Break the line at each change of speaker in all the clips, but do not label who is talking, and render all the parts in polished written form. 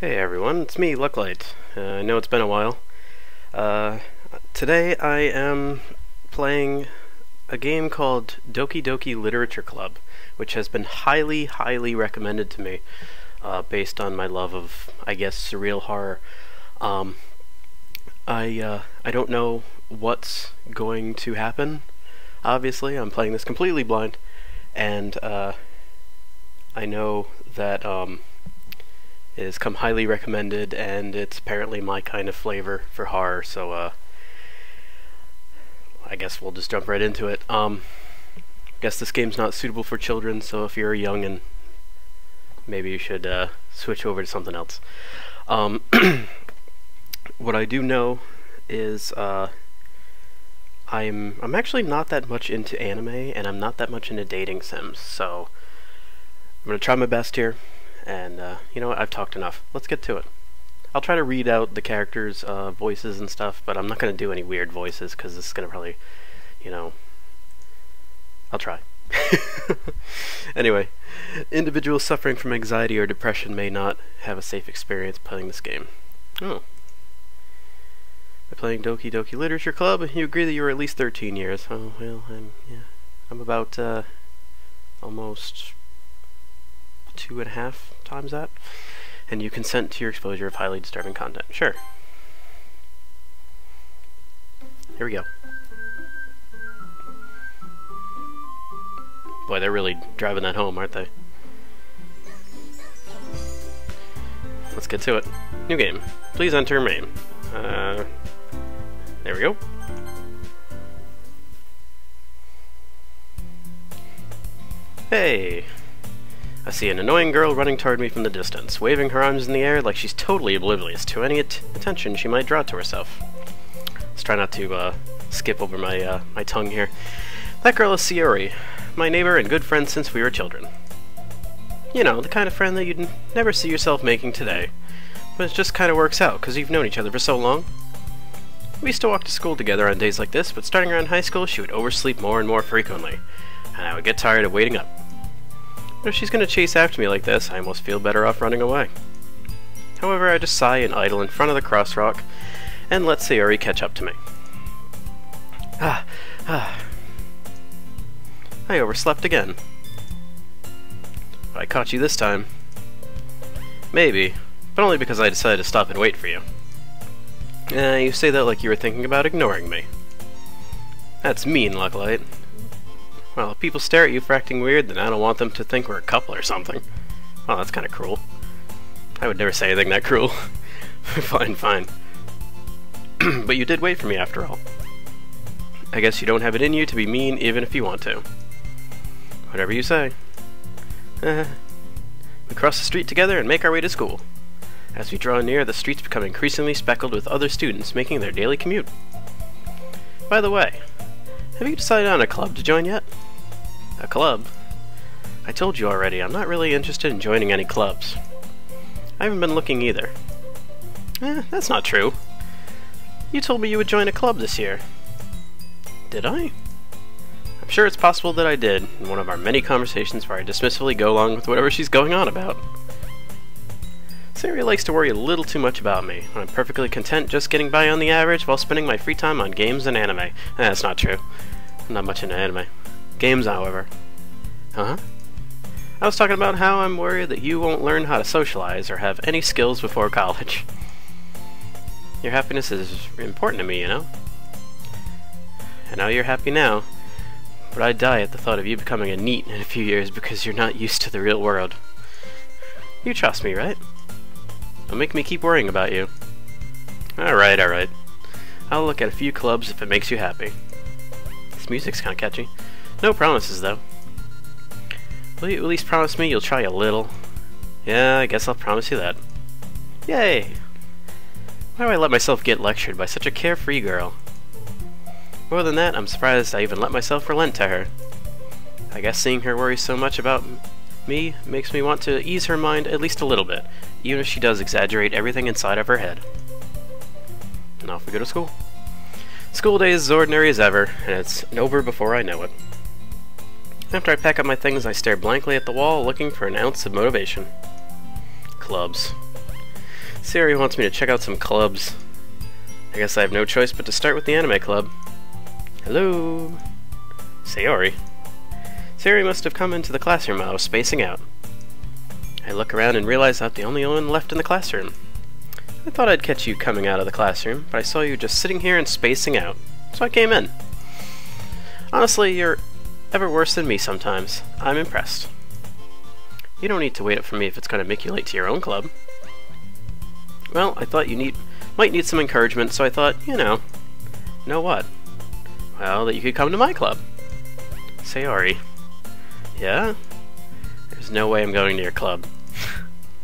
Hey everyone, it's me, Lucklight. I know it's been a while. Today I am playing a game called Doki Doki Literature Club, which has been highly recommended to me, based on my love of, I guess, surreal horror. I don't know what's going to happen, obviously. I'm playing this completely blind, and I know that it has come highly recommended, and it's apparently my kind of flavor for horror, so I guess we'll just jump right into it. Guess this game's not suitable for children, so if you're young, and maybe you should switch over to something else. What I do know is I'm actually not that much into anime, and I'm not that much into dating sims, so I'm gonna try my best here. And, you know what, I've talked enough. Let's get to it. I'll try to read out the characters' voices and stuff, but I'm not going to do any weird voices, because this is going to probably, you know... I'll try. Anyway, individuals suffering from anxiety or depression may not have a safe experience playing this game. Oh. By playing Doki Doki Literature Club, you agree that you were at least 13 years. Oh, well, I'm about, almost 2.5 times that, and you consent to your exposure of highly disturbing content. Sure. Here we go. Boy, they're really driving that home, aren't they? Let's get to it. New game. Please enter name. There we go. Hey! I see an annoying girl running toward me from the distance, waving her arms in the air like she's totally oblivious to any attention she might draw to herself. Let's try not to skip over my my tongue here. That girl is Sayori, my neighbor and good friend since we were children. You know, the kind of friend that you'd never see yourself making today, but it just kind of works out because you've known each other for so long. We used to walk to school together on days like this, but starting around high school she would oversleep more and more frequently, and I would get tired of waiting up. But if she's going to chase after me like this, I almost feel better off running away. However, I just sigh and idle in front of the crosswalk and let Sayori catch up to me. I overslept again. I caught you this time. Maybe, but only because I decided to stop and wait for you. You say that like you were thinking about ignoring me. That's mean, Lucklight. Well, if people stare at you for acting weird, then I don't want them to think we're a couple or something. Well, that's kind of cruel. I would never say anything that cruel. Fine. But you did wait for me after all. I guess you don't have it in you to be mean even if you want to. Whatever you say. We cross the street together and make our way to school. As we draw near, the streets become increasingly speckled with other students making their daily commute. By the way, have you decided on a club to join yet? A club? I told you already, I'm not really interested in joining any clubs. I haven't been looking either. That's not true. You told me you would join a club this year. Did I? I'm sure it's possible that I did, in one of our many conversations where I dismissively go along with whatever she's going on about. Sayori likes to worry a little too much about me, when I'm perfectly content just getting by on the average while spending my free time on games and anime. That's not true. I'm not much into anime. Games, however. Huh? I was talking about how I'm worried that you won't learn how to socialize or have any skills before college. Your happiness is important to me, you know? I know you're happy now, but I'd die at the thought of you becoming a NEET in a few years because you're not used to the real world. You trust me, right? Don't make me keep worrying about you. Alright. I'll look at a few clubs if it makes you happy. This music's kinda catchy. No promises, though. Will you at least promise me you'll try a little? Yeah, I guess I'll promise you that. Yay! Why do I let myself get lectured by such a carefree girl? More than that, I'm surprised I even let myself relent to her. I guess seeing her worry so much about me makes me want to ease her mind at least a little bit, even if she does exaggerate everything inside of her head. And off we go to school. School day is as ordinary as ever, and it's over before I know it. After I pack up my things, I stare blankly at the wall, looking for an ounce of motivation. Clubs. Sayori wants me to check out some clubs. I guess I have no choice but to start with the anime club. Hello? Sayori. Sayori must have come into the classroom while I was spacing out. I look around and realize I'm the only one left in the classroom. I thought I'd catch you coming out of the classroom, but I saw you just sitting here and spacing out, so I came in. Honestly, you're ever worse than me sometimes. I'm impressed. You don't need to wait up for me if it's going to make you late to your own club. Well, I thought you might need some encouragement, so I thought, know what? Well, that you could come to my club. Sayori. Yeah? There's no way I'm going to your club.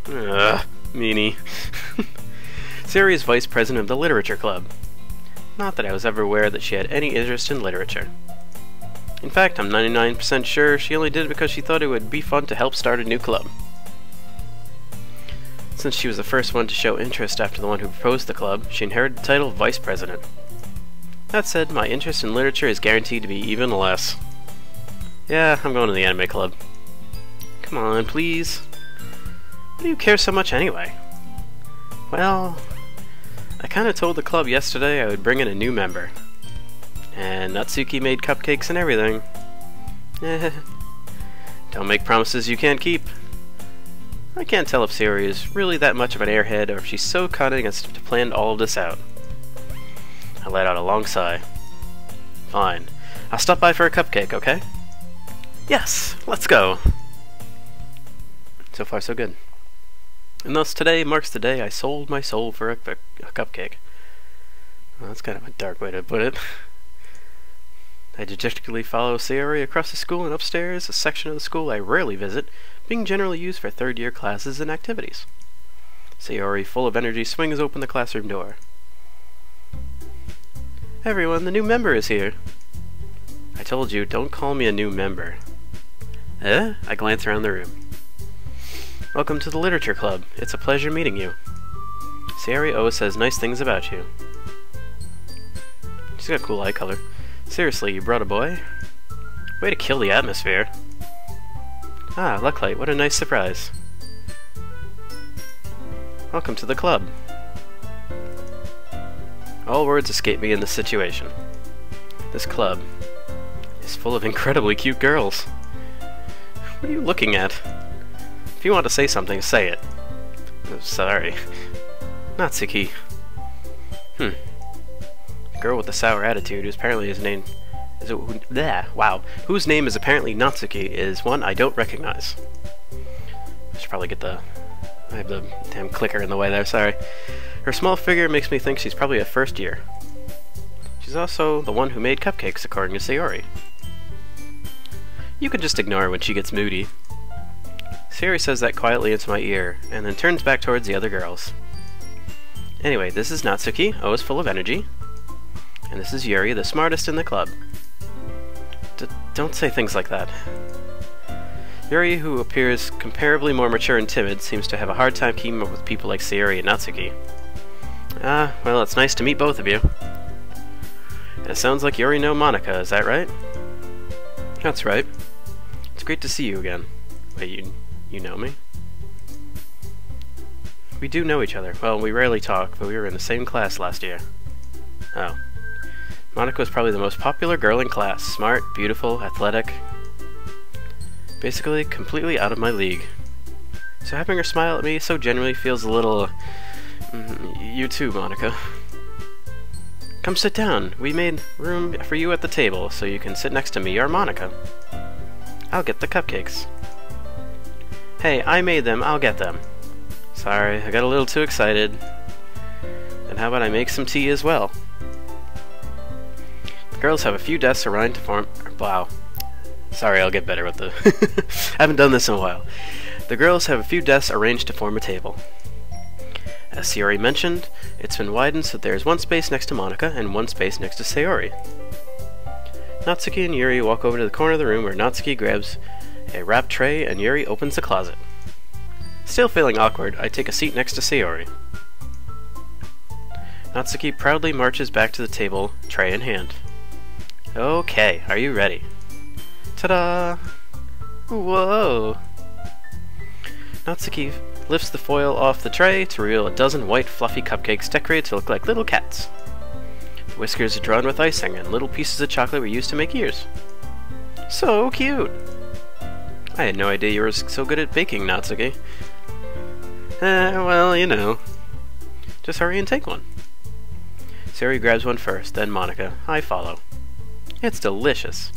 Meanie. Sayori is vice president of the literature club. Not that I was ever aware that she had any interest in literature. In fact, I'm 99% sure she only did it because she thought it would be fun to help start a new club. Since she was the first one to show interest after the one who proposed the club, she inherited the title of vice president. That said, my interest in literature is guaranteed to be even less. Yeah, I'm going to the anime club. Come on, please. Why do you care so much anyway? Well, I kinda told the club yesterday I would bring in a new member. And Natsuki made cupcakes and everything. Don't make promises you can't keep. I can't tell if Sayori is really that much of an airhead or if she's so cunning as to plan all of this out. I let out a long sigh. Fine. I'll stop by for a cupcake, okay? Yes, let's go! So far so good. And thus today marks the day I sold my soul for a cupcake. Well, that's kind of a dark way to put it. I dejectedly follow Sayori across the school and upstairs, a section of the school I rarely visit, being generally used for third-year classes and activities. Sayori, full of energy, swings open the classroom door. Everyone, the new member is here. I told you, don't call me a new member. I glance around the room. Welcome to the Literature Club. It's a pleasure meeting you. Sayori always says nice things about you. She's got cool eye color. Seriously, you brought a boy? Way to kill the atmosphere. Ah, Lucklight, what a nice surprise. Welcome to the club. All words escape me in this situation. This club is full of incredibly cute girls. What are you looking at? If you want to say something, say it. Oh, sorry. Natsuki. Girl with the sour attitude, whose apparently is named whose name is apparently Natsuki, is one I don't recognize. I should probably get I have the damn clicker in the way there, sorry. Her small figure makes me think she's probably a first year. She's also the one who made cupcakes, according to Sayori. You can just ignore her when she gets moody. Sayori says that quietly into my ear, and then turns back towards the other girls. Anyway, this is Natsuki, always full of energy. And this is Yuri, the smartest in the club. Don't say things like that. Yuri, who appears comparably more mature and timid, seems to have a hard time keeping up with people like Sayori and Natsuki. Well, it's nice to meet both of you. And it sounds like Yuri know Monika, is that right? That's right. It's great to see you again. Wait, you know me? We do know each other. Well, we rarely talk, but we were in the same class last year. Oh. Monika was probably the most popular girl in class. Smart, beautiful, athletic. Basically, completely out of my league. So having her smile at me so genuinely feels a little... you too, Monika. Come sit down. We made room for you at the table, so you can sit next to me or Monika. I'll get the cupcakes. Hey, I made them. I'll get them. Sorry, I got a little too excited. Then how about I make some tea as well? The girls have a few desks arranged to form... Wow. Sorry, I'll get better with the... I haven't done this in a while. The girls have a few desks arranged to form a table. As Sayori mentioned, it's been widened so there's one space next to Monika and one space next to Sayori. Natsuki and Yuri walk over to the corner of the room where Natsuki grabs a wrapped tray and Yuri opens the closet. Still feeling awkward, I take a seat next to Sayori. Natsuki proudly marches back to the table, tray in hand. Okay, are you ready? Ta-da! Whoa! Natsuki lifts the foil off the tray to reveal a dozen white fluffy cupcakes decorated to look like little cats. The whiskers are drawn with icing, and little pieces of chocolate were used to make ears. So cute! I had no idea you were so good at baking, Natsuki. Well, you know. Just hurry and take one. Sayori grabs one first, then Monica. I follow. It's delicious.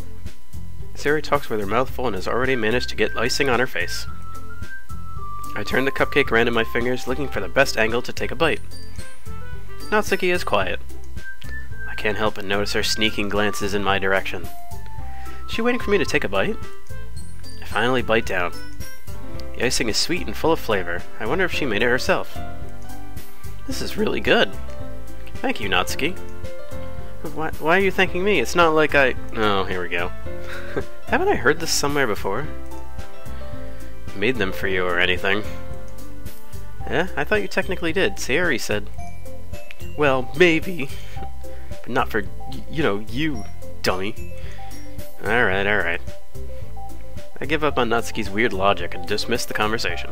Sayori talks with her mouth full and has already managed to get icing on her face. I turn the cupcake around in my fingers, looking for the best angle to take a bite. Natsuki is quiet. I can't help but notice her sneaking glances in my direction. Is she waiting for me to take a bite? I finally bite down. The icing is sweet and full of flavor. I wonder if she made it herself. This is really good. Thank you, Natsuki. Why are you thanking me? It's not like I... Oh, here we go. Haven't I heard this somewhere before? Made them for you or anything. Eh? I thought you technically did. Sayori said... Well, maybe. But not for, you know, you, dummy. Alright, alright. I give up on Natsuki's weird logic and dismiss the conversation.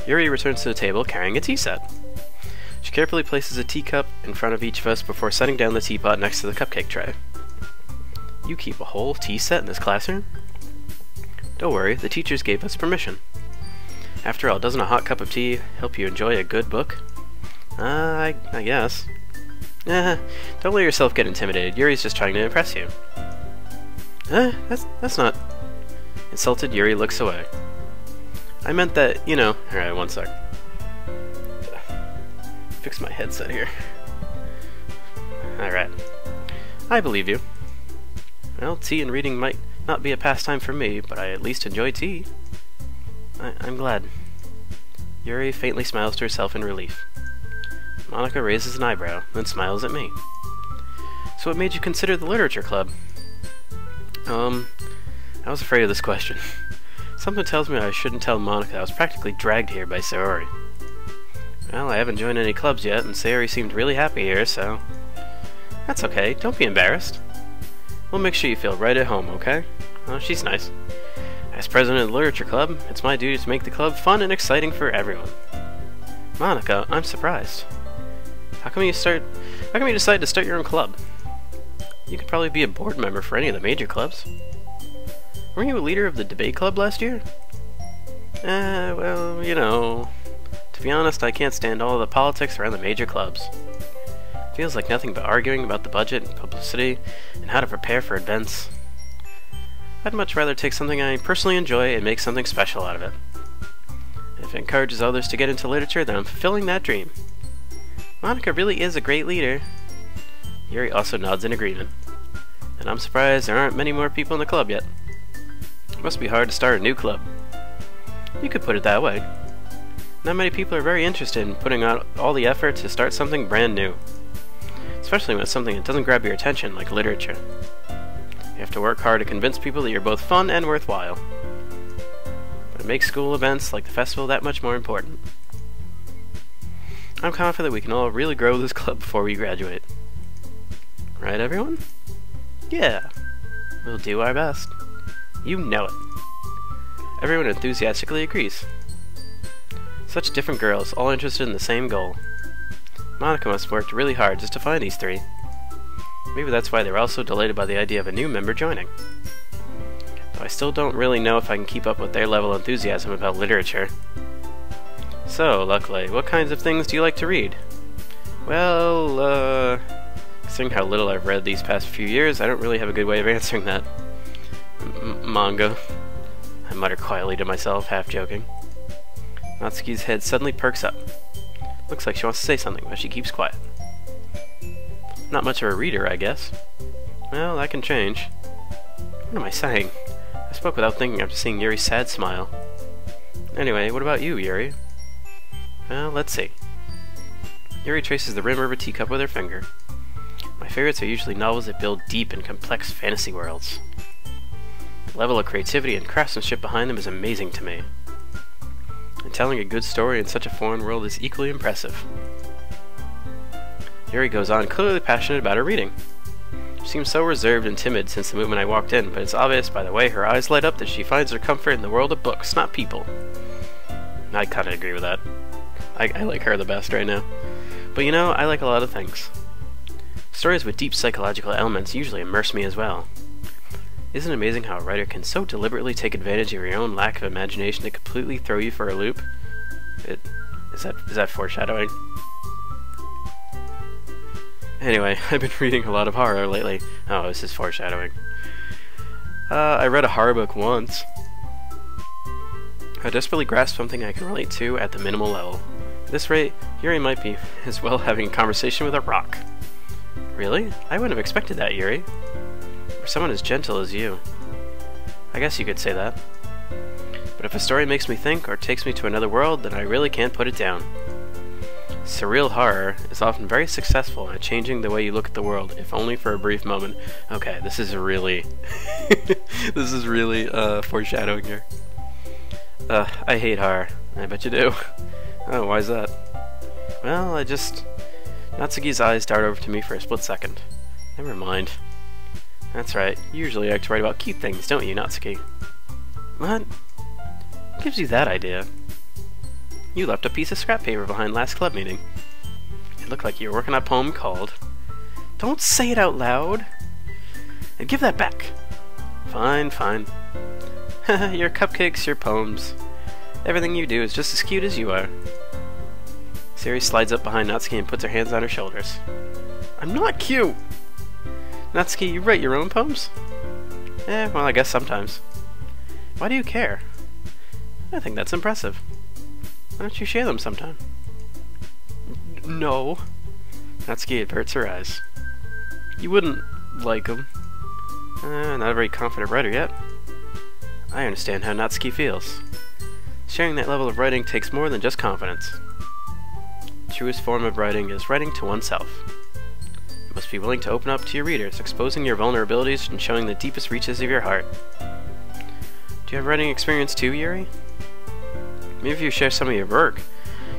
Yuri returns to the table carrying a tea set. She carefully places a teacup in front of each of us before setting down the teapot next to the cupcake tray. You keep a whole tea set in this classroom? Don't worry, the teachers gave us permission. After all, doesn't a hot cup of tea help you enjoy a good book? I guess. Don't let yourself get intimidated. Yuri's just trying to impress you. That's not... Insulted, Yuri looks away. I meant that, you know... Alright, one sec. Fix my headset here. Alright. I believe you. Well, tea and reading might not be a pastime for me, but I at least enjoy tea. I'm glad. Yuri faintly smiles to herself in relief. Monica raises an eyebrow, then smiles at me. So what made you consider the literature club? I was afraid of this question. Something tells me I shouldn't tell Monica I was practically dragged here by Sayori. Well, I haven't joined any clubs yet, and Sayori seemed really happy here, so... That's okay, don't be embarrassed. We'll make sure you feel right at home, okay? Oh, she's nice. As president of the literature club, it's my duty to make the club fun and exciting for everyone. Monica, I'm surprised. How come you decide to start your own club? You could probably be a board member for any of the major clubs. Weren't you a leader of the debate club last year? Well, you know... To be honest, I can't stand all the politics around the major clubs. Feels like nothing but arguing about the budget, publicity, and how to prepare for events. I'd much rather take something I personally enjoy and make something special out of it. If it encourages others to get into literature, then I'm fulfilling that dream. Monica really is a great leader. Yuri also nods in agreement. And I'm surprised there aren't many more people in the club yet. It must be hard to start a new club. You could put it that way. Not many people are very interested in putting out all the effort to start something brand new. Especially when it's something that doesn't grab your attention, like literature. You have to work hard to convince people that you're both fun and worthwhile. But it makes school events like the festival that much more important. I'm confident we can all really grow this club before we graduate. Right, everyone? Yeah. We'll do our best. You know it. Everyone enthusiastically agrees. Such different girls, all interested in the same goal. Monica must have worked really hard just to find these three. Maybe that's why they were also delighted by the idea of a new member joining. Though I still don't really know if I can keep up with their level of enthusiasm about literature. So, Lucklight, what kinds of things do you like to read? Well, considering how little I've read these past few years, I don't really have a good way of answering that. Manga. I mutter quietly to myself, half joking. Natsuki's head suddenly perks up. Looks like she wants to say something, but she keeps quiet. Not much of a reader, I guess. Well, that can change. What am I saying? I spoke without thinking after seeing Yuri's sad smile. Anyway, what about you, Yuri? Well, let's see. Yuri traces the rim of her teacup with her finger. My favorites are usually novels that build deep and complex fantasy worlds. The level of creativity and craftsmanship behind them is amazing to me. And telling a good story in such a foreign world is equally impressive. Yuri goes on, clearly passionate about her reading. She seems so reserved and timid since the moment I walked in, but it's obvious by the way her eyes light up that she finds her comfort in the world of books, not people. I kinda agree with that. I like her the best right now. But you know, I like a lot of things. Stories with deep psychological elements usually immerse me as well. Isn't it amazing how a writer can so deliberately take advantage of your own lack of imagination to completely throw you for a loop? Is that foreshadowing? Anyway, I've been reading a lot of horror lately. Oh, this is foreshadowing. I read a horror book once. I desperately grasped something I can relate to at the minimal level. At this rate, Yuri might be as well having a conversation with a rock. Really? I wouldn't have expected that, Yuri. For someone as gentle as you. I guess you could say that. But if a story makes me think or takes me to another world, then I really can't put it down. Surreal horror is often very successful at changing the way you look at the world, if only for a brief moment. Okay, this is really... this is really, foreshadowing here. I hate horror. I bet you do. Oh, why is that? Well, Natsuki's eyes dart over to me for a split second. Never mind. That's right, you usually like to write about cute things, don't you, Natsuki? What? What gives you that idea? You left a piece of scrap paper behind last club meeting. It looked like you were working on a poem called... Don't say it out loud! And give that back! Fine, fine. Your cupcakes, your poems. Everything you do is just as cute as you are. Sayori slides up behind Natsuki and puts her hands on her shoulders. I'm not cute! Natsuki, you write your own poems? Well, I guess sometimes. Why do you care? I think that's impressive. Why don't you share them sometime? No. Natsuki averts her eyes. You wouldn't like them. Not a very confident writer yet. I understand how Natsuki feels. Sharing that level of writing takes more than just confidence. The truest form of writing is writing to oneself. You must be willing to open up to your readers, exposing your vulnerabilities and showing the deepest reaches of your heart. Do you have writing experience too, Yuri? Maybe if you share some of your work,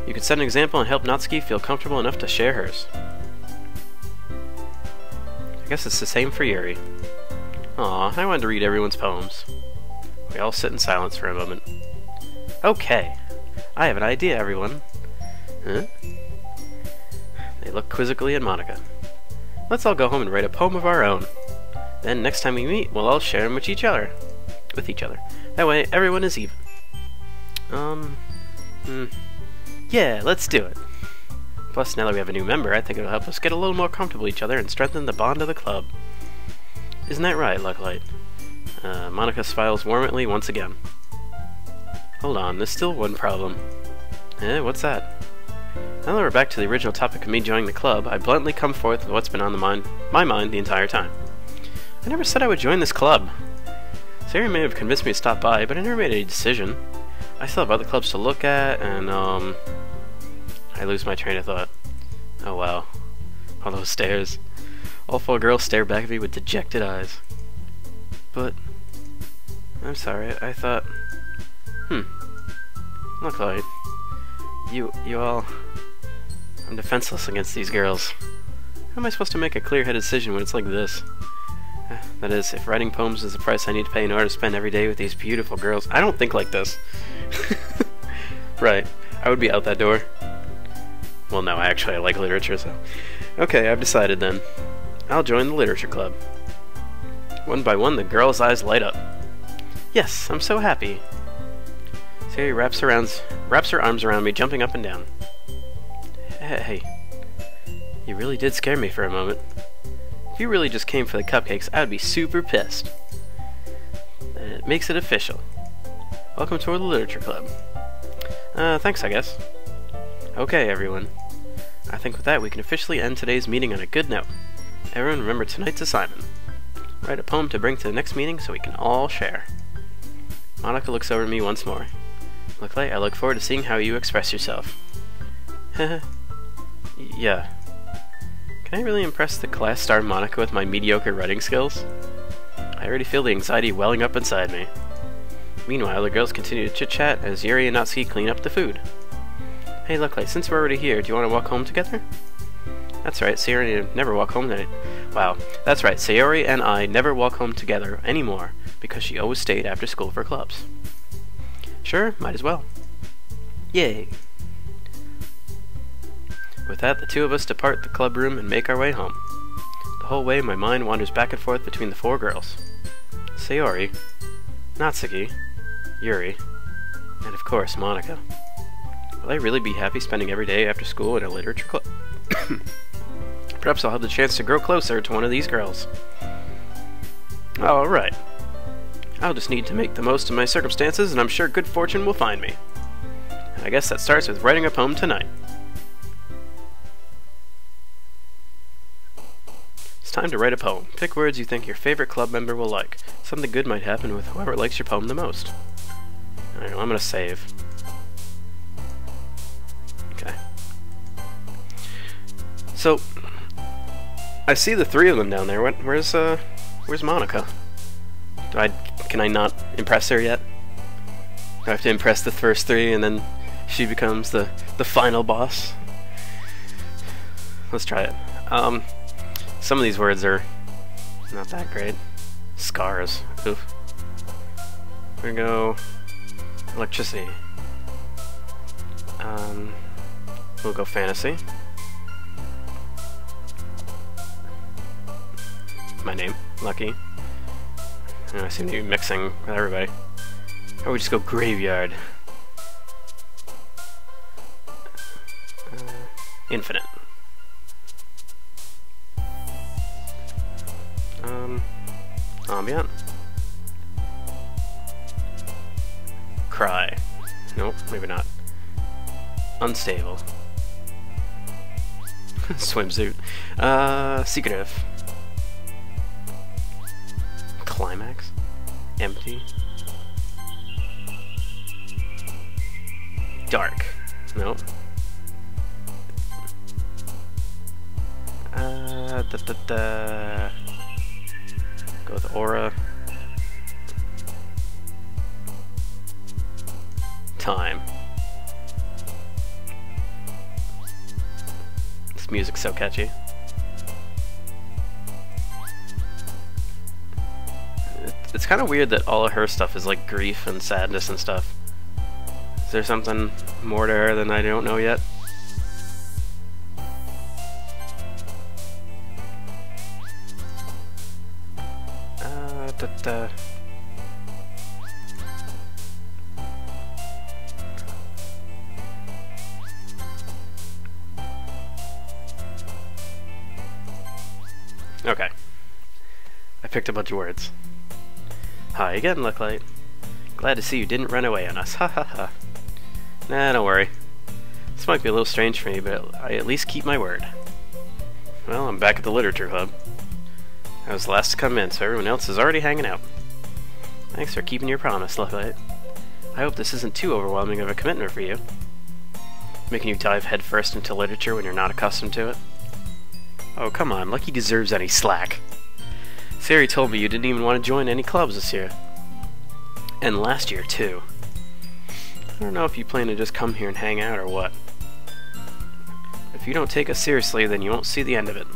you could set an example and help Natsuki feel comfortable enough to share hers. I guess it's the same for Yuri. Aw, I wanted to read everyone's poems. We all sit in silence for a moment. Okay, I have an idea, everyone. Huh? They look quizzically at Monika. Let's all go home and write a poem of our own. Then next time we meet, we'll all share them with each other. That way, everyone is even. Yeah, let's do it. Plus, now that we have a new member, I think it'll help us get a little more comfortable with each other and strengthen the bond of the club. Isn't that right, Lucklight? Monika smiles warmly once again. Hold on, there's still one problem. What's that? Now that we're back to the original topic of me joining the club, I bluntly come forth with what's been on my mind the entire time. I never said I would join this club. Sayori may have convinced me to stop by, but I never made a decision. I still have other clubs to look at, and, I lose my train of thought. Oh wow. All those stares. All four girls stare back at me with dejected eyes. But... I'm sorry, I thought... Lucklight. You all... I'm defenseless against these girls. How am I supposed to make a clear-headed decision when it's like this? That is, if writing poems is the price I need to pay in order to spend every day with these beautiful girls... I don't think like this. Right. I would be out that door. Well, no, actually, I like literature, so... Okay, I've decided then. I'll join the literature club. One by one, the girls' eyes light up. Yes, I'm so happy. Sayori wraps her arms around me, jumping up and down. Hey, you really did scare me for a moment. If you really just came for the cupcakes, I would be super pissed. It makes it official. Welcome to the literature club. Thanks, I guess. Okay, everyone. I think with that, we can officially end today's meeting on a good note. Everyone remember tonight's assignment. Write a poem to bring to the next meeting so we can all share. Monika looks over at me once more. Lucklight, I look forward to seeing how you express yourself. Yeah. Can I really impress the class star Monika with my mediocre writing skills? I already feel the anxiety welling up inside me. Meanwhile, the girls continue to chit-chat as Yuri and Natsuki clean up the food. Hey Lucklight, since we're already here, do you want to walk home together? That's right, Sayori and I never walk home tonight. Wow, that's right, Sayori and I never walk home together anymore because she always stayed after school for clubs. Sure, might as well. Yay! With that, the two of us depart the club room and make our way home. The whole way, my mind wanders back and forth between the four girls. Sayori, Natsuki, Yuri, and of course, Monika. Will I really be happy spending every day after school in a literature club? Perhaps I'll have the chance to grow closer to one of these girls. Alright. I'll just need to make the most of my circumstances, and I'm sure good fortune will find me. I guess that starts with writing a poem tonight. It's time to write a poem. Pick words you think your favorite club member will like. Something good might happen with whoever likes your poem the most. I know, I'm gonna save. Okay. So, I see the three of them down there. Where's Monika? Can I not impress her yet? Do I have to impress the first three and then she becomes the final boss? Let's try it. Some of these words are not that great. Scars. Oof. We're gonna go electricity. We'll go fantasy. My name, Lucky. I seem to be mixing with everybody. Or we just go graveyard. Infinite. Ambient. Cry. Nope, maybe not. Unstable. Swimsuit. Secretive. Climax. Empty. Dark. Nope. Go with aura. Time. This music's so catchy. It's kind of weird that all of her stuff is like grief and sadness and stuff. Is there something more to her than I don't know yet? Okay. I picked a bunch of words. Hi again, Lucklight. Glad to see you didn't run away on us. Ha ha ha. Nah, don't worry. This might be a little strange for me, but I at least keep my word. Well, I'm back at the literature club. I was the last to come in, so everyone else is already hanging out. Thanks for keeping your promise, Lucklight. I hope this isn't too overwhelming of a commitment for you. Making you dive headfirst into literature when you're not accustomed to it. Oh, come on, Lucky deserves any slack. Sari told me you didn't even want to join any clubs this year. And last year, too. I don't know if you plan to just come here and hang out or what. If you don't take us seriously, then you won't see the end of it.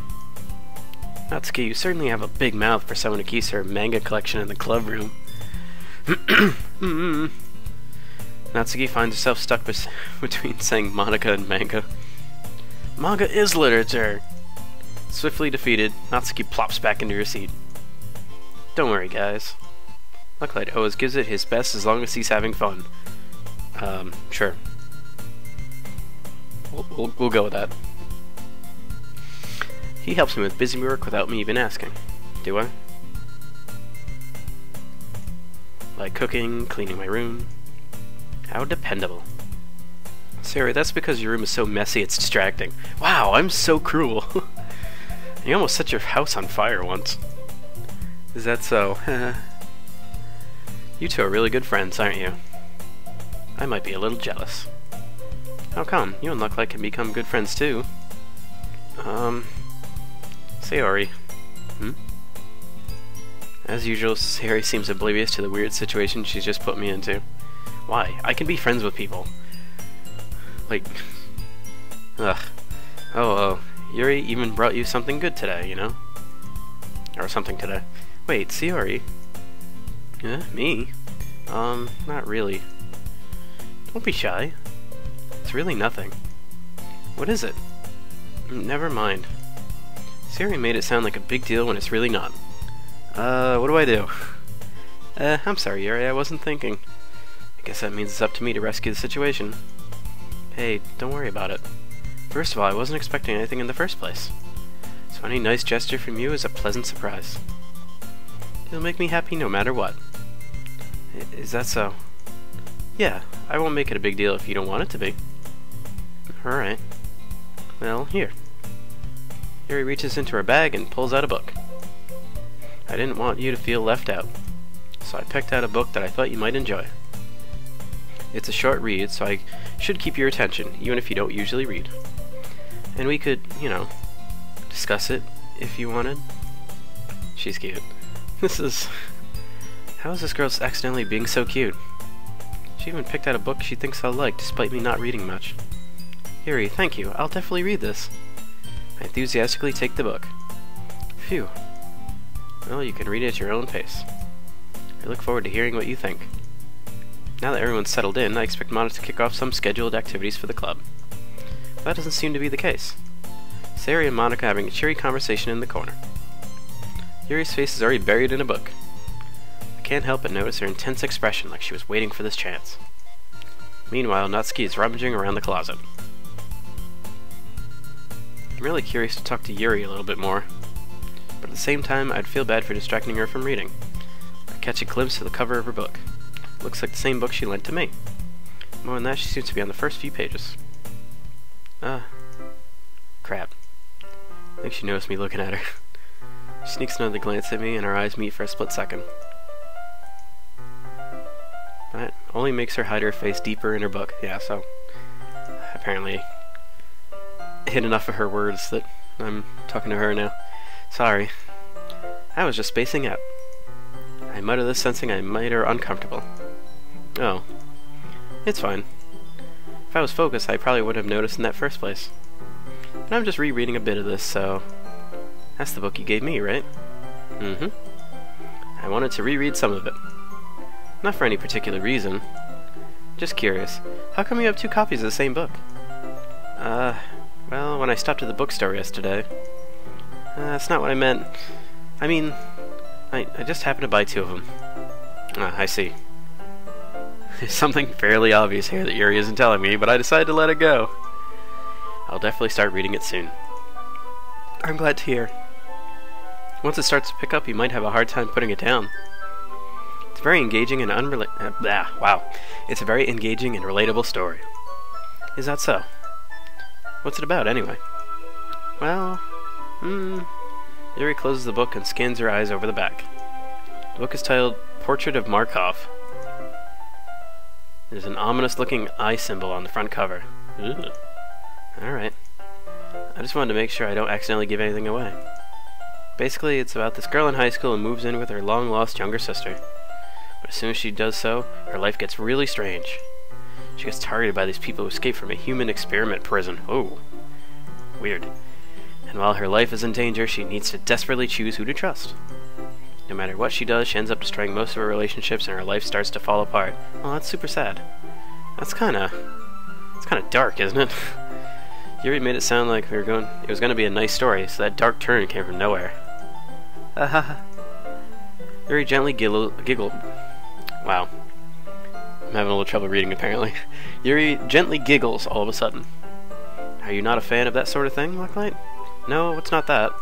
Natsuki, you certainly have a big mouth for someone who keeps her manga collection in the club room. Natsuki finds herself stuck between saying Monika and manga. Manga is literature! Swiftly defeated, Natsuki plops back into her seat. Don't worry, guys. Lucklight always gives it his best as long as he's having fun. Sure. We'll go with that. He helps me with busy work without me even asking. Do I? Like cooking, cleaning my room. How dependable. Sari, that's because your room is so messy it's distracting. Wow, I'm so cruel. You almost set your house on fire once. Is that so? You two are really good friends, aren't you? I might be a little jealous. How come? You and Lucklight can become good friends too. Sayori. As usual, Sari seems oblivious to the weird situation she's just put me into. Why? I can be friends with people. Like... Ugh. Oh, Yuri even brought you something good today, you know? Or something today. Wait, Sayori? Me? Not really. Don't be shy. It's really nothing. What is it? Never mind. Siri made it sound like a big deal when it's really not. What do I do? I'm sorry, Yuri, I wasn't thinking. I guess that means it's up to me to rescue the situation. Hey, don't worry about it. First of all, I wasn't expecting anything in the first place. So any nice gesture from you is a pleasant surprise. It'll make me happy no matter what. Is that so? Yeah, I won't make it a big deal if you don't want it to be. Alright. Well, here. Yuri reaches into her bag and pulls out a book. I didn't want you to feel left out, so I picked out a book that I thought you might enjoy. It's a short read, so I should keep your attention, even if you don't usually read. And we could, you know, discuss it if you wanted. She's cute. How is this girl accidentally being so cute? She even picked out a book she thinks I'll like, despite me not reading much. Yuri, thank you. I'll definitely read this. I enthusiastically take the book. Phew. Well, you can read it at your own pace. I look forward to hearing what you think. Now that everyone's settled in, I expect Mono to kick off some scheduled activities for the club. But that doesn't seem to be the case. Sari and Monica having a cheery conversation in the corner. Yuri's face is already buried in a book. I can't help but notice her intense expression, like she was waiting for this chance. Meanwhile, Natsuki is rummaging around the closet. I'm really curious to talk to Yuri a little bit more, but at the same time, I'd feel bad for distracting her from reading. I catch a glimpse of the cover of her book. Looks like the same book she lent to me. More than that, she seems to be on the first few pages. Crap. I think she noticed me looking at her. She sneaks another glance at me, and our eyes meet for a split second. That only makes her hide her face deeper in her book. Yeah, so apparently hit enough of her words that I'm talking to her now. Sorry. I was just spacing out. I mutter this, sensing I made her uncomfortable. Oh. It's fine. If I was focused, I probably would have noticed in that first place. But I'm just rereading a bit of this, so... That's the book you gave me, right? Mm-hmm. I wanted to reread some of it. Not for any particular reason. Just curious. How come you have 2 copies of the same book? Well, when I stopped at the bookstore yesterday... that's not what I meant. I mean, I just happened to buy 2 of them. I see. There's something fairly obvious here that Yuri isn't telling me, but I decided to let it go. I'll definitely start reading it soon. I'm glad to hear. Once it starts to pick up, you might have a hard time putting it down. It's very engaging and It's a very engaging and relatable story. Is that so? What's it about, anyway? Well, Yuri closes the book and scans her eyes over the back. The book is titled Portrait of Markov. There's an ominous-looking eye symbol on the front cover. Ugh. Alright. I just wanted to make sure I don't accidentally give anything away. Basically, it's about this girl in high school who moves in with her long-lost younger sister. But as soon as she does so, her life gets really strange. She gets targeted by these people who escaped from a human experiment prison. Oh. Weird. And while her life is in danger, she needs to desperately choose who to trust. No matter what she does, she ends up destroying most of her relationships and her life starts to fall apart. Oh, that's super sad. It's kinda dark, isn't it? Yuri made it sound like it was gonna be a nice story, so that dark turn came from nowhere. Yuri gently giggled. Wow. I'm having a little trouble reading, apparently. Yuri gently giggles all of a sudden. Are you not a fan of that sort of thing, Lucklight? No, it's not that.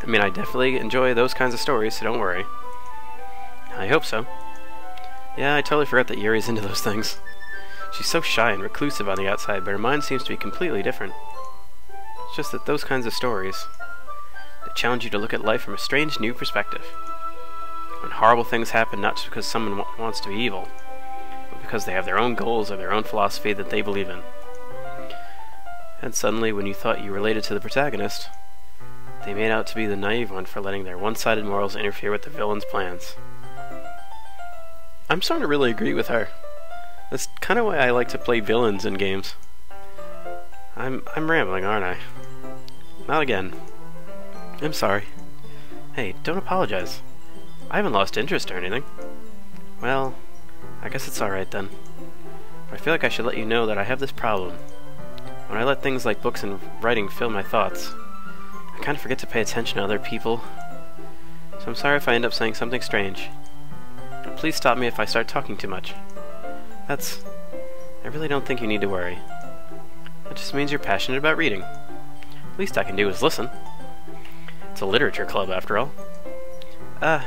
I mean, I definitely enjoy those kinds of stories, so don't worry. I hope so. Yeah, I totally forgot that Yuri's into those things. She's so shy and reclusive on the outside, but her mind seems to be completely different. It's just that those kinds of stories, they challenge you to look at life from a strange new perspective. When horrible things happen not just because someone wants to be evil, but because they have their own goals or their own philosophy that they believe in. And suddenly, when you thought you related to the protagonist, they made out to be the naive one for letting their one-sided morals interfere with the villain's plans. I'm starting to really agree with her. That's kind of why I like to play villains in games. I'm rambling, aren't I? Not again. I'm sorry. Hey, don't apologize. I haven't lost interest or anything. Well, I guess it's alright then. I feel like I should let you know that I have this problem. When I let things like books and writing fill my thoughts, I kind of forget to pay attention to other people. So I'm sorry if I end up saying something strange. But please stop me if I start talking too much. I really don't think you need to worry. That just means you're passionate about reading. Least I can do is listen. It's a literature club, after all. Well,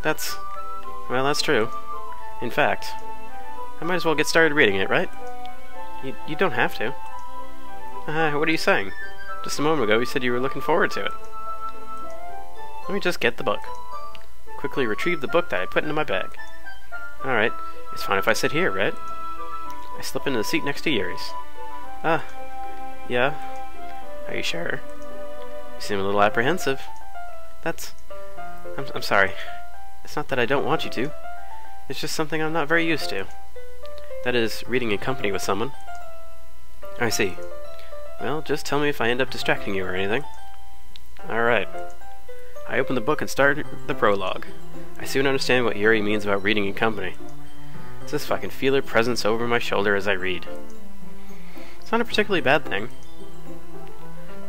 that's true. In fact, I might as well get started reading it, right? You don't have to. What are you saying? Just a moment ago you said you were looking forward to it. Let me just get the book. Quickly retrieve the book that I put into my bag. Alright, it's fine if I sit here, right? I slip into the seat next to Yuri's. Yeah. Are you sure? You seem a little apprehensive. I'm sorry. It's not that I don't want you to. It's just something I'm not very used to. That is, reading in company with someone. I see. Well, just tell me if I end up distracting you or anything. Alright. I open the book and start the prologue. I soon understand what Yuri means about reading in company. It's as if I can feel her presence over my shoulder as I read. It's not a particularly bad thing.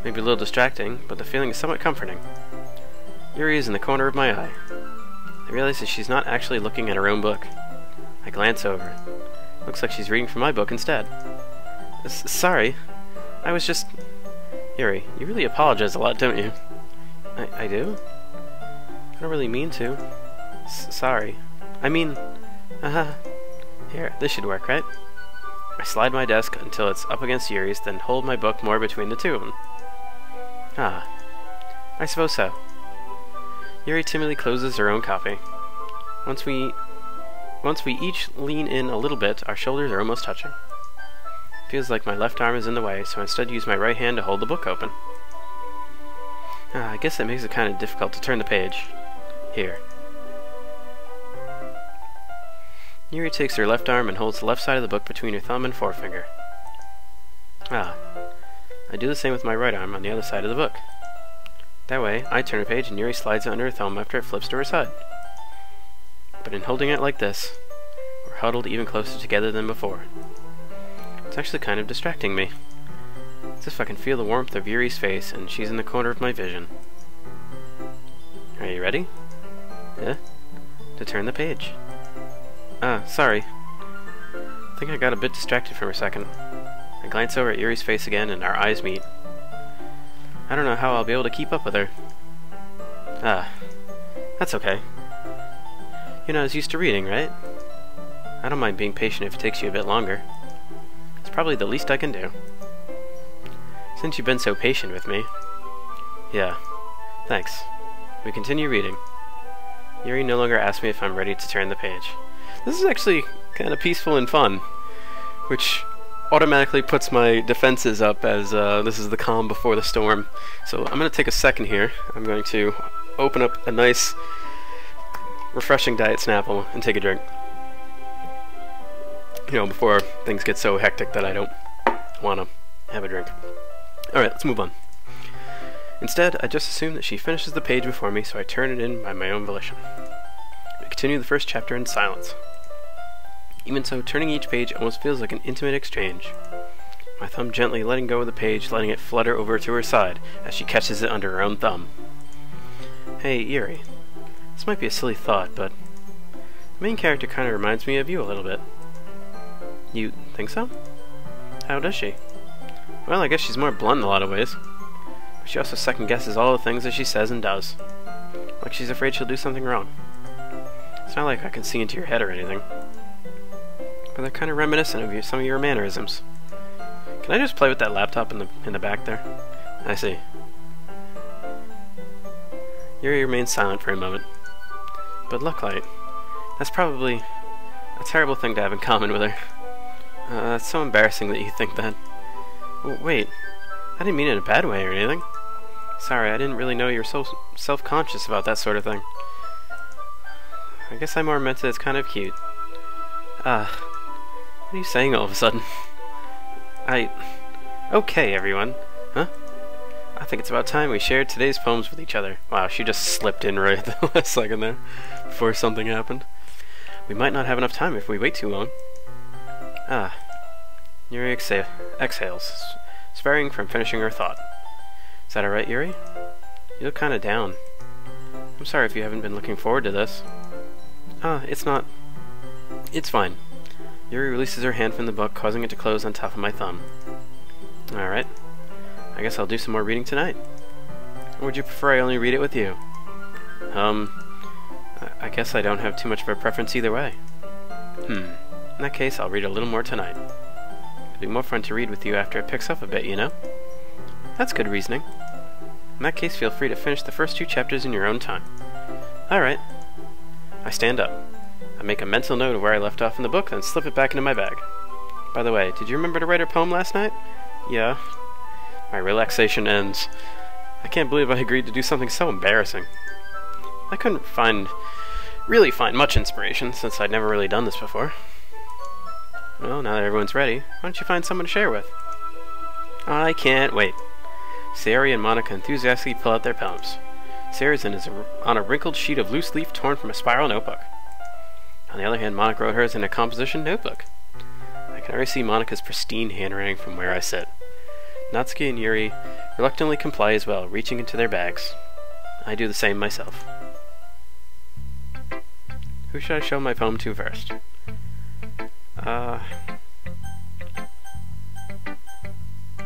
Maybe a little distracting, but the feeling is somewhat comforting. Yuri is in the corner of my eye. I realize that she's not actually looking at her own book. I glance over. Looks like she's reading from my book instead. Sorry. I was just... Yuri, you really apologize a lot, don't you? I do? I don't really mean to. Sorry. I mean... Here, this should work, right? I slide my desk until it's up against Yuri's, then hold my book more between the two of them. I suppose so. Yuri timidly closes her own copy. Once we each lean in a little bit, our shoulders are almost touching. Feels like my left arm is in the way, so I instead use my right hand to hold the book open. I guess that makes it kind of difficult to turn the page. Here. Yuri takes her left arm and holds the left side of the book between her thumb and forefinger. I do the same with my right arm on the other side of the book. That way, I turn a page and Yuri slides it under her thumb after it flips to her side. But in holding it like this, we're huddled even closer together than before. It's actually kind of distracting me. It's as if I can feel the warmth of Yuri's face and she's in the corner of my vision. Are you ready? Yeah? To turn the page. Sorry. I think I got a bit distracted for a second. I glance over at Yuri's face again and our eyes meet. I don't know how I'll be able to keep up with her. That's okay. You're not as used to reading, right? I don't mind being patient if it takes you a bit longer. It's probably the least I can do. Since you've been so patient with me... Yeah, thanks. We continue reading. Yuri no longer asks me if I'm ready to turn the page. This is actually kind of peaceful and fun, which automatically puts my defenses up as this is the calm before the storm. So I'm going to take a second here. I'm going to open up a nice, refreshing Diet Snapple and take a drink. You know, before things get so hectic that I don't want to have a drink. Alright, let's move on. Instead, I just assume that she finishes the page before me, so I turn it in by my own volition. We continue the first chapter in silence. Even so, turning each page almost feels like an intimate exchange. My thumb gently letting go of the page, letting it flutter over to her side as she catches it under her own thumb. Hey, Yuri. This might be a silly thought, but the main character kind of reminds me of you a little bit. You think so? How does she? Well, I guess she's more blunt in a lot of ways. But she also second-guesses all the things that she says and does. Like she's afraid she'll do something wrong. It's not like I can see into your head or anything. But they're kind of reminiscent of some of your mannerisms. Can I just play with that laptop in the back there? I see. Yuri remains silent for a moment. But Lucklight, that's probably a terrible thing to have in common with her. It's so embarrassing that you think that. Wait, I didn't mean it in a bad way or anything. Sorry, I didn't really know you were so self-conscious about that sort of thing. I guess I more meant that it's kind of cute. What are you saying all of a sudden? Okay, everyone. Huh? I think it's about time we shared today's poems with each other. Wow, she just slipped in right at the last second there, before something happened. We might not have enough time if we wait too long. Ah. Yuri exhales, sparing from finishing her thought. Is that alright, Yuri? You look kinda down. I'm sorry if you haven't been looking forward to this. Ah, it's not. It's fine. Yuri releases her hand from the book, causing it to close on top of my thumb. Alright. I guess I'll do some more reading tonight. Or would you prefer I only read it with you? I guess I don't have too much of a preference either way. In that case, I'll read a little more tonight. It'll be more fun to read with you after it picks up a bit, you know? That's good reasoning. In that case, feel free to finish the first 2 chapters in your own time. Alright. I stand up. I make a mental note of where I left off in the book, then slip it back into my bag. By the way, did you remember to write a poem last night? Yeah. My relaxation ends. I can't believe I agreed to do something so embarrassing. I couldn't really find much inspiration, since I'd never really done this before. Well, now that everyone's ready, why don't you find someone to share with? I can't wait. Sayori and Monica enthusiastically pull out their poems. Sayori's is on a wrinkled sheet of loose leaf torn from a spiral notebook. On the other hand, Monica wrote hers in a composition notebook. I can already see Monica's pristine handwriting from where I sit. Natsuki and Yuri reluctantly comply as well, reaching into their bags. I do the same myself. Who should I show my poem to first?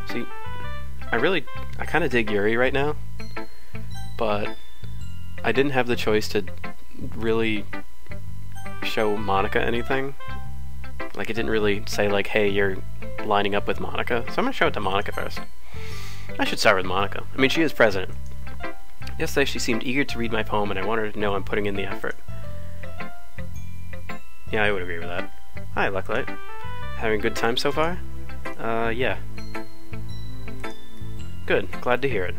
See, I kind of dig Yuri right now, but I didn't have the choice to really show Monica anything. Like, it didn't really say, like, hey, you're lining up with Monica, so I'm gonna show it to Monica first. I should start with Monica. I mean, she is president. Yesterday she seemed eager to read my poem, and I wanted her to know I'm putting in the effort. Yeah, I would agree with that. Hi, Lucklight. Having a good time so far? Yeah. Good, glad to hear it.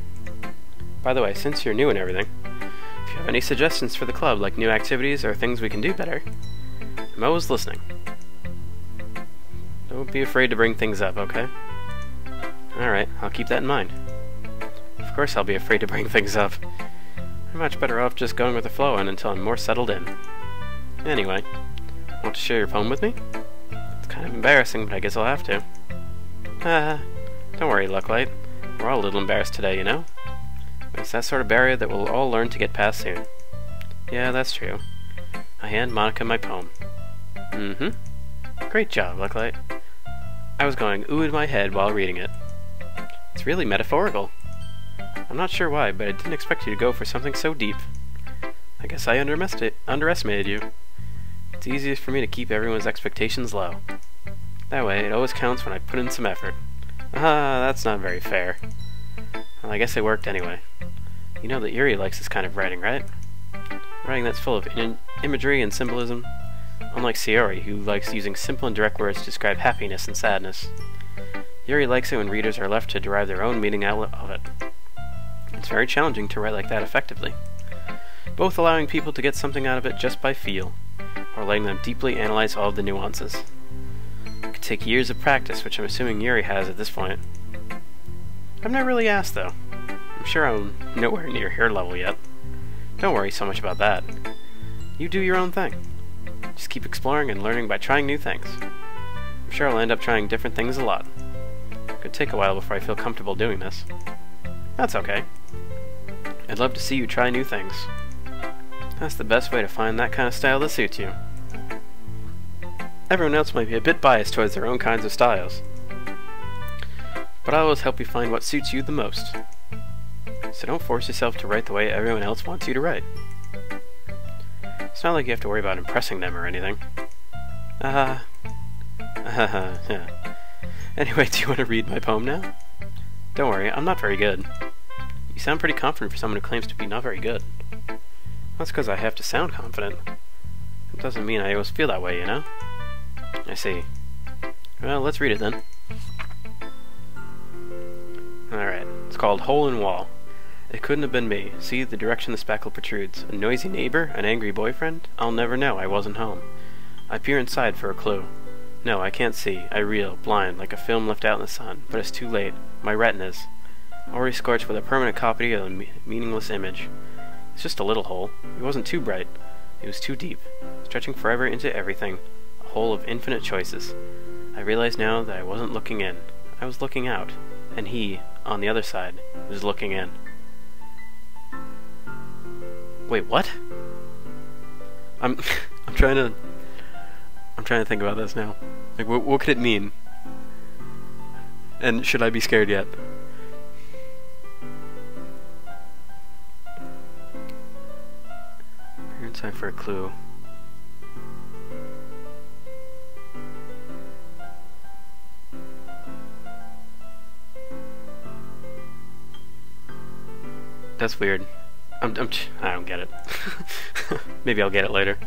By the way, since you're new and everything, if you have any suggestions for the club, like new activities or things we can do better, I'm always listening. Don't be afraid to bring things up, okay? Alright, I'll keep that in mind. Of course I'll be afraid to bring things up. I'm much better off just going with the flow until I'm more settled in. Anyway, want to share your poem with me? It's kind of embarrassing, but I guess I'll have to. Don't worry, Lucklight. We're all a little embarrassed today, you know? But it's that sort of barrier that we'll all learn to get past soon. Yeah, that's true. I hand Monica my poem. Great job, Lucklight. I was going ooh in my head while reading it. It's really metaphorical. I'm not sure why, but I didn't expect you to go for something so deep. I guess I underestimated you. It's easiest for me to keep everyone's expectations low. That way, it always counts when I put in some effort. That's not very fair. Well, I guess it worked anyway. You know that Yuri likes this kind of writing, right? Writing that's full of imagery and symbolism. Unlike Sayori, who likes using simple and direct words to describe happiness and sadness. Yuri likes it when readers are left to derive their own meaning out of it. It's very challenging to write like that effectively, both allowing people to get something out of it just by feel, or letting them deeply analyze all of the nuances. It could take years of practice, which I'm assuming Yuri has at this point. I've never really asked, though. I'm sure I'm nowhere near her level yet. Don't worry so much about that. You do your own thing. Just keep exploring and learning by trying new things. I'm sure I'll end up trying different things a lot. It could take a while before I feel comfortable doing this. That's okay. I'd love to see you try new things. That's the best way to find that kind of style that suits you. Everyone else might be a bit biased towards their own kinds of styles, but I always help you find what suits you the most. So don't force yourself to write the way everyone else wants you to write. It's not like you have to worry about impressing them or anything. Yeah. Anyway, do you want to read my poem now? Don't worry, I'm not very good. You sound pretty confident for someone who claims to be not very good. That's because I have to sound confident. It doesn't mean I always feel that way, you know? I see. Well, let's read it then. Alright, it's called Hole in Wall. It couldn't have been me. See the direction the spackle protrudes. A noisy neighbor? An angry boyfriend? I'll never know. I wasn't home. I peer inside for a clue. No, I can't see. I reel, blind, like a film left out in the sun. But it's too late. My retinas, already scorched with a permanent copy of a meaningless image. It's just a little hole. It wasn't too bright. It was too deep, stretching forever into everything. A hole of infinite choices. I realize now that I wasn't looking in. I was looking out, and he, on the other side, was looking in. Wait, what? I'm trying to think about this now. Like, what could it mean? And should I be scared yet? Peer inside for a clue. That's weird. I don't get it. Maybe I'll get it later.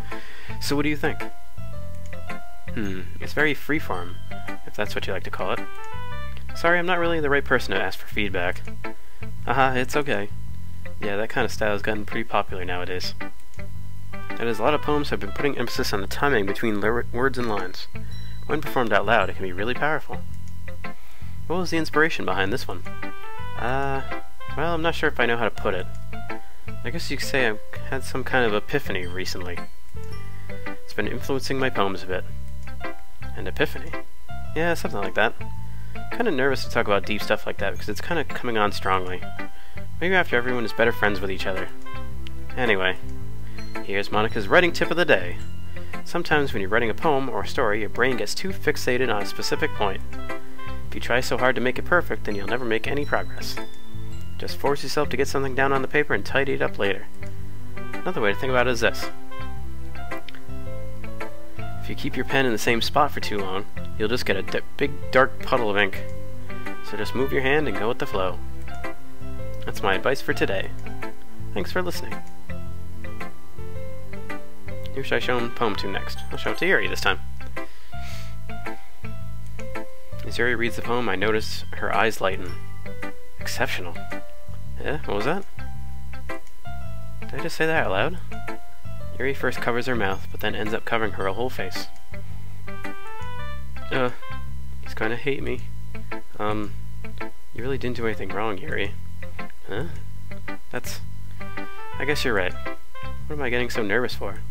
So what do you think? It's very freeform, if that's what you like to call it. Sorry, I'm not really the right person to ask for feedback. Haha, it's okay. Yeah, that kind of style has gotten pretty popular nowadays. That is, a lot of poems have been putting emphasis on the timing between words and lines. When performed out loud, it can be really powerful. What was the inspiration behind this one? Well, I'm not sure if I know how to put it. I guess you could say I've had some kind of epiphany recently. It's been influencing my poems a bit. An epiphany? Yeah, something like that. Kinda nervous to talk about deep stuff like that because it's kinda coming on strongly. Maybe after everyone is better friends with each other. Anyway, here's Monica's writing tip of the day. Sometimes when you're writing a poem or a story, your brain gets too fixated on a specific point. If you try so hard to make it perfect, then you'll never make any progress. Just force yourself to get something down on the paper and tidy it up later. Another way to think about it is this. If you keep your pen in the same spot for too long, you'll just get a big dark puddle of ink. So just move your hand and go with the flow. That's my advice for today. Thanks for listening. Who should I show a poem to next? I'll show it to Yuri this time. As Yuri reads the poem, I notice her eyes lighten. Exceptional. Yeah, what was that? Did I just say that out loud? Yuri first covers her mouth, but then ends up covering her whole face. He's gonna hate me. You really didn't do anything wrong, Yuri. Huh? I guess you're right. What am I getting so nervous for?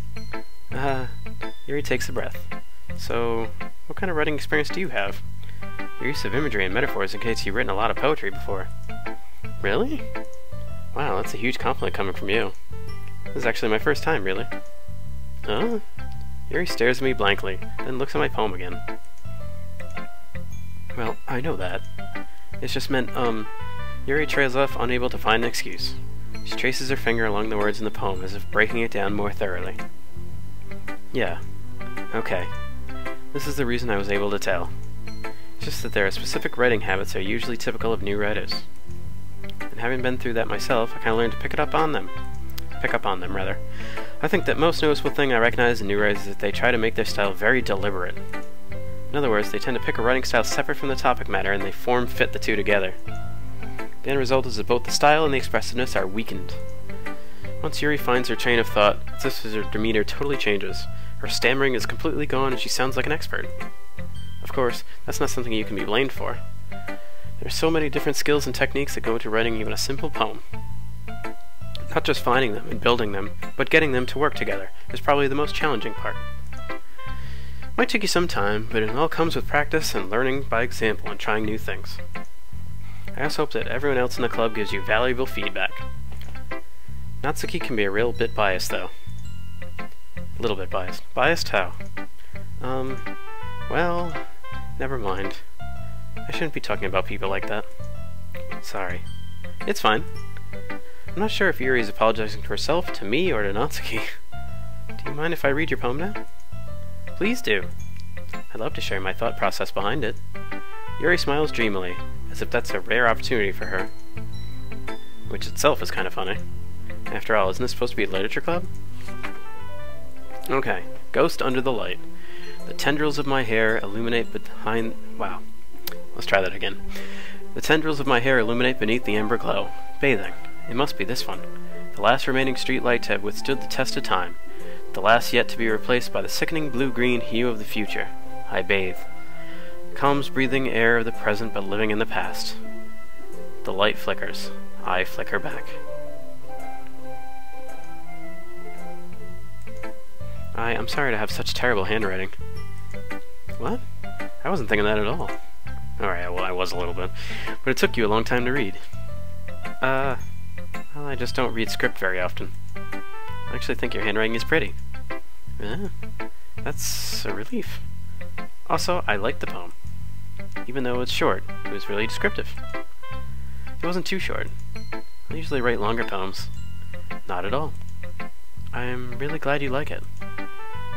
Yuri takes a breath. So, what kind of writing experience do you have? Your use of imagery and metaphors indicates you've written a lot of poetry before. Really? Wow, that's a huge compliment coming from you. This is actually my first time, really. Huh? Yuri stares at me blankly, then looks at my poem again. Well, I know that. It's just meant, Yuri trails off, unable to find an excuse. She traces her finger along the words in the poem as if breaking it down more thoroughly. Yeah. Okay. This is the reason I was able to tell. It's just that there are specific writing habits that are usually typical of new writers. And having been through that myself, I kind of learned to pick up on them, rather. I think that most noticeable thing I recognize in new writers is that they try to make their style very deliberate. In other words, they tend to pick a writing style separate from the topic matter and they form-fit the two together. The end result is that both the style and the expressiveness are weakened. Once Yuri finds her train of thought, it's as if her demeanor totally changes. Her stammering is completely gone and she sounds like an expert. Of course, that's not something you can be blamed for. There are so many different skills and techniques that go into writing even a simple poem. Not just finding them and building them, but getting them to work together is probably the most challenging part. Might take you some time, but it all comes with practice and learning by example and trying new things. I also hope that everyone else in the club gives you valuable feedback. Natsuki can be a real bit biased, though. A little bit biased. Biased how? Well, never mind. I shouldn't be talking about people like that. Sorry. It's fine. I'm not sure if Yuri is apologizing to herself, to me, or to Natsuki. Do you mind if I read your poem now? Please do. I'd love to share my thought process behind it. Yuri smiles dreamily, as if that's a rare opportunity for her. Which itself is kind of funny. After all, isn't this supposed to be a literature club? Okay. Ghost under the light. The tendrils of my hair illuminate behind... Wow. Let's try that again. The tendrils of my hair illuminate beneath the amber glow. Bathing. It must be this one. The last remaining street light to have withstood the test of time. The last yet to be replaced by the sickening blue-green hue of the future. I bathe. Calm's breathing air of the present but living in the past. The light flickers. I flicker back. I'm sorry to have such terrible handwriting. What? I wasn't thinking that at all. Alright, well, I was a little bit. But it took you a long time to read. Well, I just don't read script very often. I actually think your handwriting is pretty. Yeah, that's a relief. Also, I liked the poem. Even though it's short, it was really descriptive. It wasn't too short. I usually write longer poems. Not at all. I'm really glad you like it.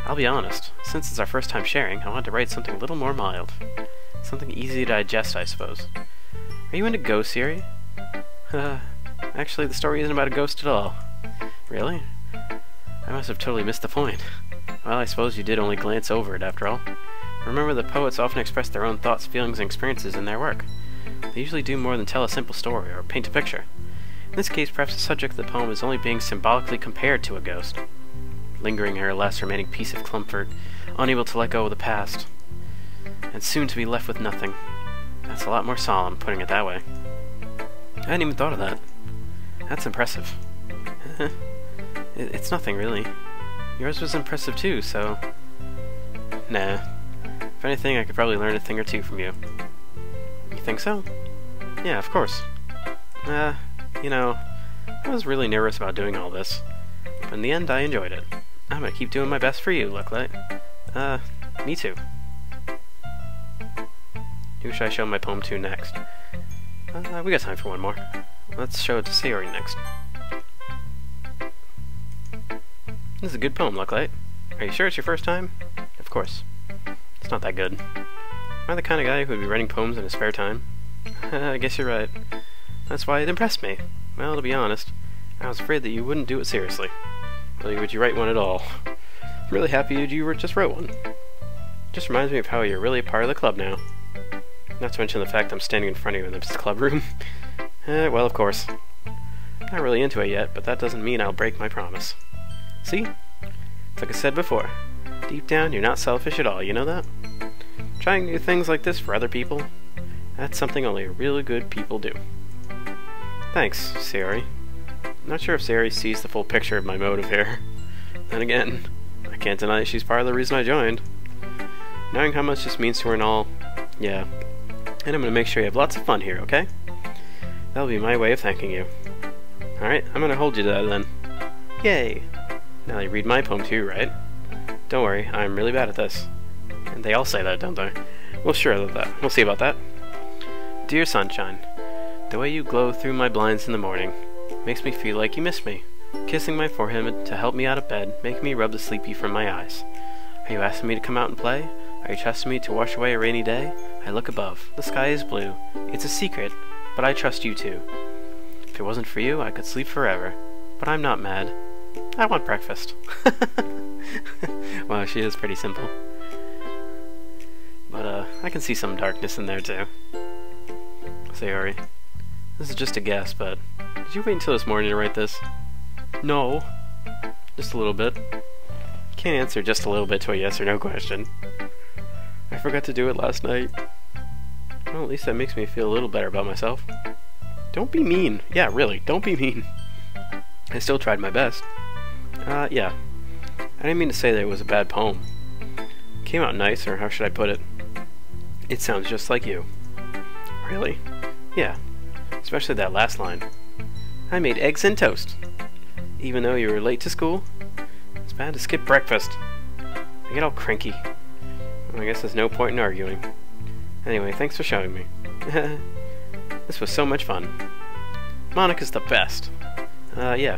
I'll be honest, since it's our first time sharing, I wanted to write something a little more mild. Something easy to digest, I suppose. Are you into ghosts, Siri? Actually, the story isn't about a ghost at all. Really? I must have totally missed the point. Well, I suppose you did only glance over it, after all. Remember that poets often express their own thoughts, feelings, and experiences in their work. They usually do more than tell a simple story or paint a picture. In this case, perhaps the subject of the poem is only being symbolically compared to a ghost. Lingering ere last remaining piece of comfort, unable to let go of the past, and soon to be left with nothing. That's a lot more solemn, putting it that way. I hadn't even thought of that. That's impressive. It's nothing, really. Yours was impressive too, so... Nah. If anything, I could probably learn a thing or two from you. You think so? Yeah, of course. You know, I was really nervous about doing all this, but in the end I enjoyed it. I'm gonna keep doing my best for you, Lucklight. Me too. Who should I show my poem to next? We got time for one more. Let's show it to Sayori next. This is a good poem, Lucklight. Are you sure it's your first time? Of course. It's not that good. Am I the kind of guy who would be writing poems in his spare time? I guess you're right. That's why it impressed me. Well, to be honest, I was afraid that you wouldn't do it seriously. Really, would you write one at all? I'm really happy you just wrote one. Just reminds me of how you're really a part of the club now. Not to mention the fact I'm standing in front of you in this club room. Well, of course. Not really into it yet, but that doesn't mean I'll break my promise. See? It's like I said before. Deep down, you're not selfish at all, you know that? Trying new things like this for other people, that's something only really good people do. Thanks, Sayori. Not sure if Sayori sees the full picture of my motive here. Then again, I can't deny that she's part of the reason I joined. Knowing how much this means to her and all, yeah. And I'm gonna make sure you have lots of fun here, okay? That'll be my way of thanking you. Alright, I'm gonna hold you to that then. Yay! Now you read my poem too, right? Don't worry, I'm really bad at this. And they all say that, don't they? Well, sure, we'll see about that. Dear sunshine, the way you glow through my blinds in the morning makes me feel like you miss me. Kissing my forehead to help me out of bed, making me rub the sleepy from my eyes. Are you asking me to come out and play? Are you trusting me to wash away a rainy day? I look above. The sky is blue. It's a secret, but I trust you too. If it wasn't for you, I could sleep forever. But I'm not mad. I want breakfast. Wow, she is pretty simple. But, I can see some darkness in there too. Sayori, this is just a guess, but did you wait until this morning to write this? No. Just a little bit. Can't answer just a little bit to a yes or no question. I forgot to do it last night. Well, at least that makes me feel a little better about myself. Don't be mean. Yeah, really, don't be mean. I still tried my best. Yeah. I didn't mean to say that it was a bad poem. It came out nice, or how should I put it? It sounds just like you. Really? Yeah. Especially that last line. I made eggs and toast. Even though you were late to school, it's bad to skip breakfast. I get all cranky. Well, I guess there's no point in arguing. Anyway, thanks for showing me. This was so much fun. Monica's the best. Yeah.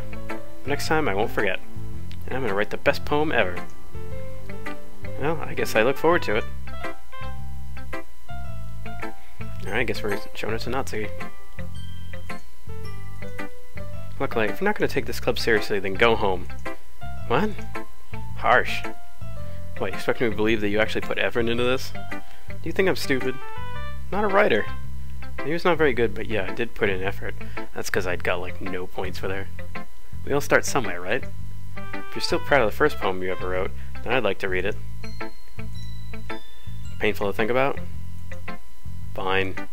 Next time I won't forget. And I'm gonna write the best poem ever. Well, I guess I look forward to it. Alright, I guess we're showing it to Natsuki. Lucklight, if you're not gonna take this club seriously, then go home. What? Harsh. What, you expect me to believe that you actually put effort into this? Do you think I'm stupid? I'm not a writer. Maybe it's not very good, but yeah, I did put in effort. That's because I'd got like no points for there. We all start somewhere, right? If you're still proud of the first poem you ever wrote, then I'd like to read it. Painful to think about? Fine.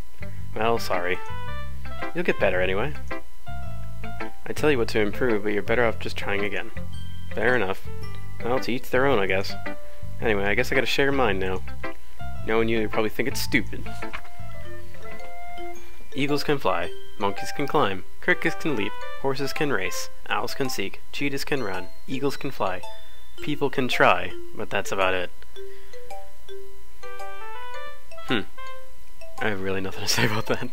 Well, sorry. You'll get better anyway. I tell you what to improve, but you're better off just trying again. Fair enough. Well, to each their own, I guess. Anyway, I guess I gotta share mine now. Knowing you probably think it's stupid. Eagles can fly, monkeys can climb, crickets can leap, horses can race, owls can seek, cheetahs can run, eagles can fly, people can try, but that's about it. I have really nothing to say about that.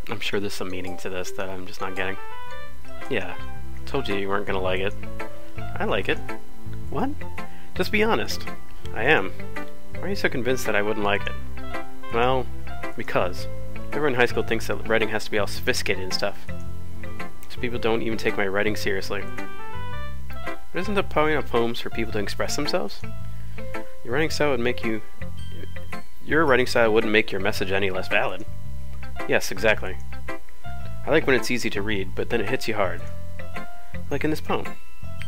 I'm sure there's some meaning to this that I'm just not getting. Yeah, told you weren't gonna like it. I like it. What? Just be honest. I am. Why are you so convinced that I wouldn't like it? Well, because everyone in high school thinks that writing has to be all sophisticated and stuff. So people don't even take my writing seriously. But isn't the poem of poems for people to express themselves? Your writing style wouldn't make your message any less valid. Yes, exactly. I like when it's easy to read, but then it hits you hard. Like in this poem.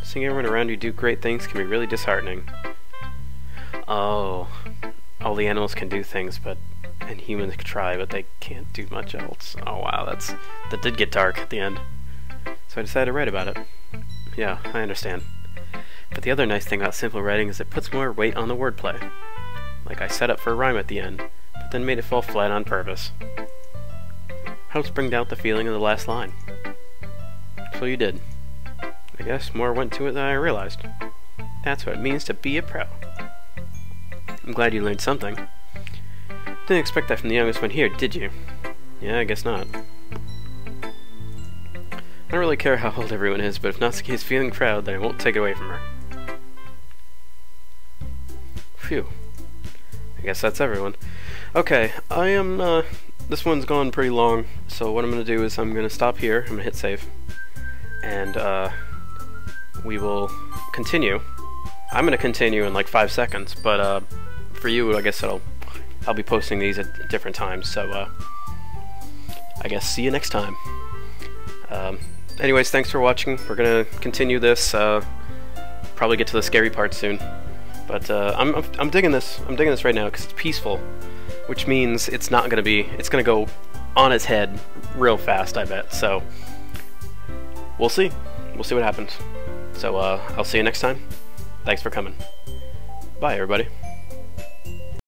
Seeing everyone around you do great things can be really disheartening. Oh, all the animals can do things, and humans can try, but they can't do much else. Oh wow, that did get dark at the end. So I decided to write about it. Yeah, I understand. But the other nice thing about simple writing is it puts more weight on the wordplay. Like I set up for a rhyme at the end, but then made it fall flat on purpose. Helps bring out the feeling of the last line. So you did. I guess more went to it than I realized. That's what it means to be a pro. I'm glad you learned something. Didn't expect that from the youngest one here, did you? Yeah, I guess not. I don't really care how old everyone is, but if Natsuki is feeling proud, then I won't take it away from her. Phew. I guess that's everyone. Okay, this one's gone pretty long, so what I'm gonna do is I'm gonna stop here, I'm gonna hit save, and, we will continue. I'm gonna continue in like 5 seconds, but, for you, I guess I'll be posting these at different times, so, I guess see you next time. Anyways, thanks for watching. We're gonna continue this, probably get to the scary part soon. But I'm digging this. I'm digging this right now because it's peaceful, which means it's not gonna be. It's gonna go on its head real fast, I bet. So we'll see. We'll see what happens. So I'll see you next time. Thanks for coming. Bye, everybody.